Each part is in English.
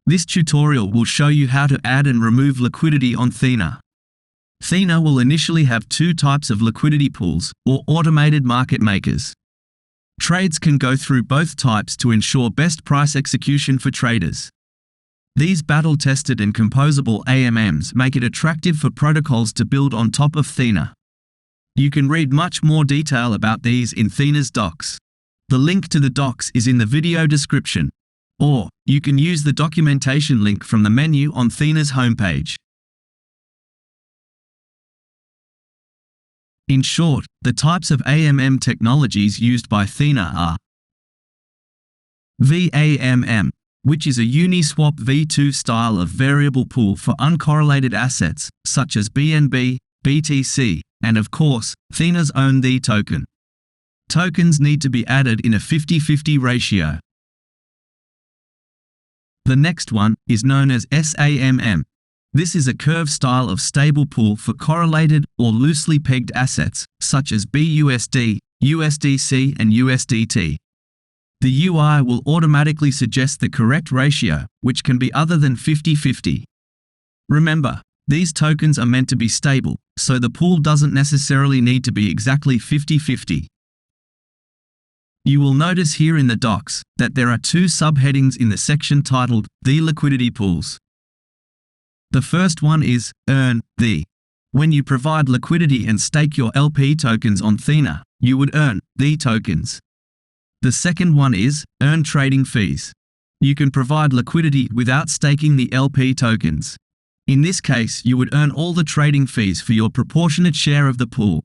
This tutorial will show you how to add and remove liquidity on Thena. Thena will initially have two types of liquidity pools, or automated market makers. Trades can go through both types to ensure best price execution for traders. These battle-tested and composable AMMs make it attractive for protocols to build on top of Thena. You can read much more detail about these in Thena's docs. The link to the docs is in the video description. Or, you can use the documentation link from the menu on Thena's homepage. In short, the types of AMM technologies used by Thena are VAMM, which is a Uniswap V2 style of variable pool for uncorrelated assets, such as BNB, BTC, and of course, Thena's own The token. Tokens need to be added in a 50-50 ratio. The next one is known as SAMM. This is a curve style of stable pool for correlated or loosely pegged assets, such as BUSD, USDC, and USDT. The UI will automatically suggest the correct ratio, which can be other than 50-50. Remember, these tokens are meant to be stable, so the pool doesn't necessarily need to be exactly 50-50. You will notice here in the docs that there are two subheadings in the section titled The Liquidity Pools. The first one is Earn The. When you provide liquidity and stake your LP tokens on Thena, you would earn The tokens. The second one is Earn Trading Fees. You can provide liquidity without staking the LP tokens. In this case, you would earn all the trading fees for your proportionate share of the pool.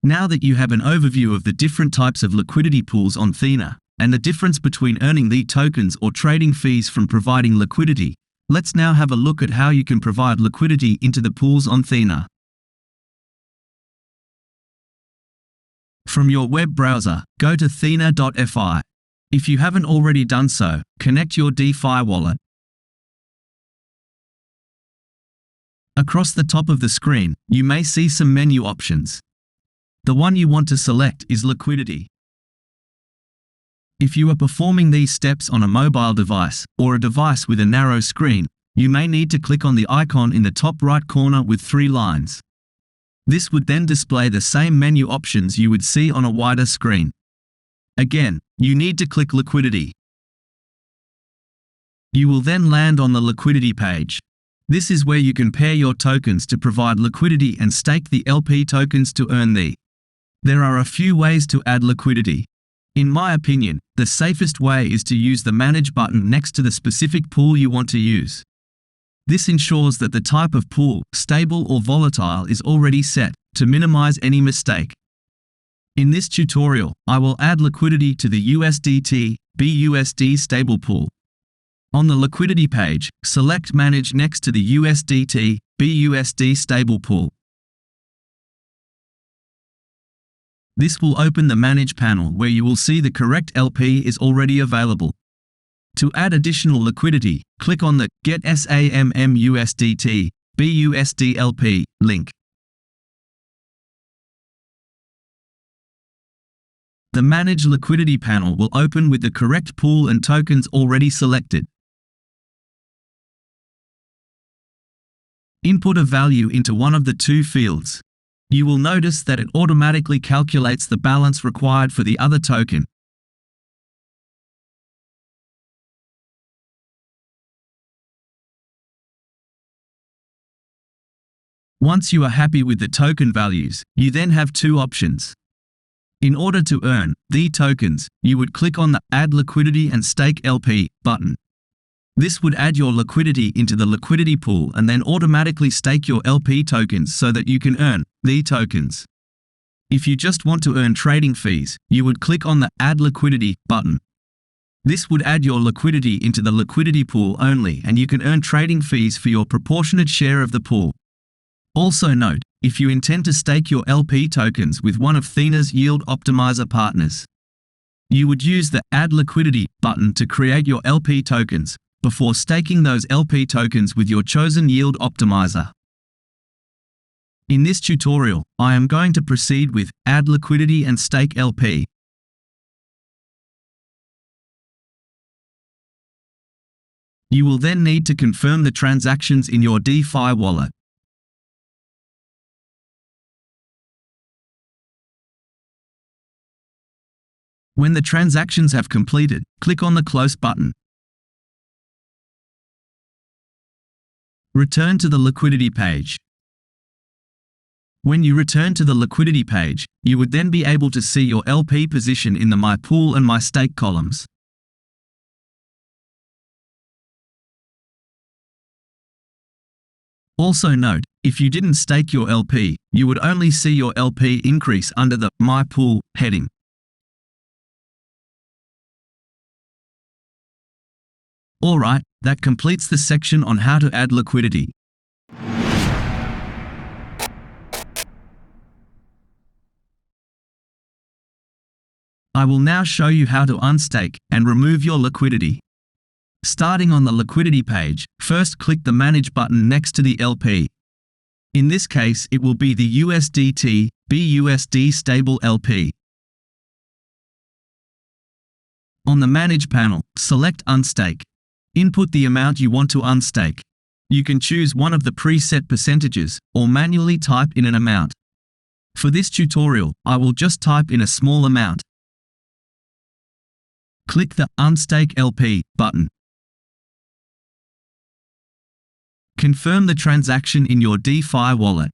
Now that you have an overview of the different types of liquidity pools on Thena, and the difference between earning the tokens or trading fees from providing liquidity, let's now have a look at how you can provide liquidity into the pools on Thena. From your web browser, go to thena.fi. If you haven't already done so, connect your DeFi wallet. Across the top of the screen, you may see some menu options. The one you want to select is Liquidity. If you are performing these steps on a mobile device, or a device with a narrow screen, you may need to click on the icon in the top right corner with 3 lines. This would then display the same menu options you would see on a wider screen. Again, you need to click Liquidity. You will then land on the Liquidity page. This is where you can pair your tokens to provide liquidity and stake the LP tokens to earn the. There are a few ways to add liquidity. In my opinion, the safest way is to use the Manage button next to the specific pool you want to use. This ensures that the type of pool, stable or volatile, is already set, to minimize any mistake. In this tutorial, I will add liquidity to the USDT BUSD stable pool. On the liquidity page, select Manage next to the USDT BUSD stable pool. This will open the Manage panel where you will see the correct LP is already available. To add additional liquidity, click on the Get SAMM USDT BUSD LP link. The Manage Liquidity panel will open with the correct pool and tokens already selected. Input a value into one of the two fields. You will notice that it automatically calculates the balance required for the other token. Once you are happy with the token values, you then have two options. In order to earn the tokens, you would click on the Add Liquidity and Stake LP button. This would add your liquidity into the liquidity pool and then automatically stake your LP tokens so that you can earn the tokens. If you just want to earn trading fees, you would click on the Add Liquidity button. This would add your liquidity into the liquidity pool only, and you can earn trading fees for your proportionate share of the pool. Also note, if you intend to stake your LP tokens with one of Thena's yield optimizer partners, you would use the Add Liquidity button to create your LP tokens, before staking those LP tokens with your chosen yield optimizer. In this tutorial, I am going to proceed with Add Liquidity and Stake LP. You will then need to confirm the transactions in your DeFi wallet. When the transactions have completed, click on the Close button. Return to the liquidity page. When you return to the liquidity page, you would then be able to see your LP position in the My Pool and My Stake columns. Also note, if you didn't stake your LP, you would only see your LP increase under the My Pool heading. Alright, that completes the section on how to add liquidity. I will now show you how to unstake and remove your liquidity. Starting on the liquidity page, first click the Manage button next to the LP. In this case, it will be the USDT BUSD stable LP. On the Manage panel, select Unstake. Input the amount you want to unstake. You can choose one of the preset percentages or manually type in an amount. For this tutorial, I will just type in a small amount. Click the Unstake LP button. Confirm the transaction in your DeFi wallet.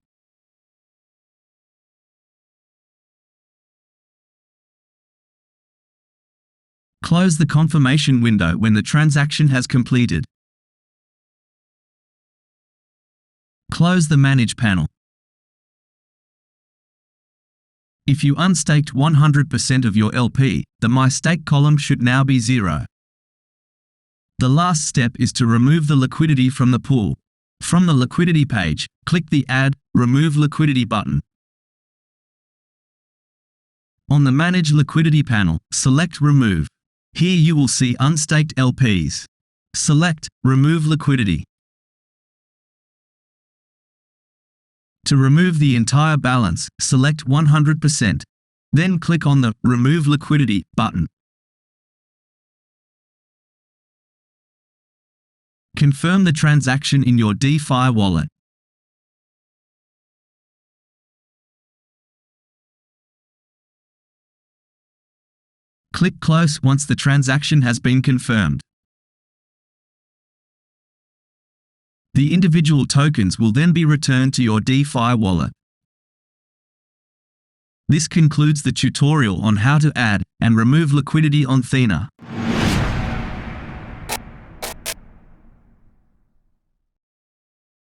Close the confirmation window when the transaction has completed. Close the Manage panel. If you unstaked 100% of your LP, the My Stake column should now be 0. The last step is to remove the liquidity from the pool. From the liquidity page, click the Add, Remove Liquidity button. On the Manage Liquidity panel, select Remove. Here you will see unstaked LPs. Select Remove Liquidity. To remove the entire balance, select 100%. Then click on the Remove Liquidity button. Confirm the transaction in your DeFi wallet. Click Close once the transaction has been confirmed. The individual tokens will then be returned to your DeFi wallet. This concludes the tutorial on how to add and remove liquidity on Thena.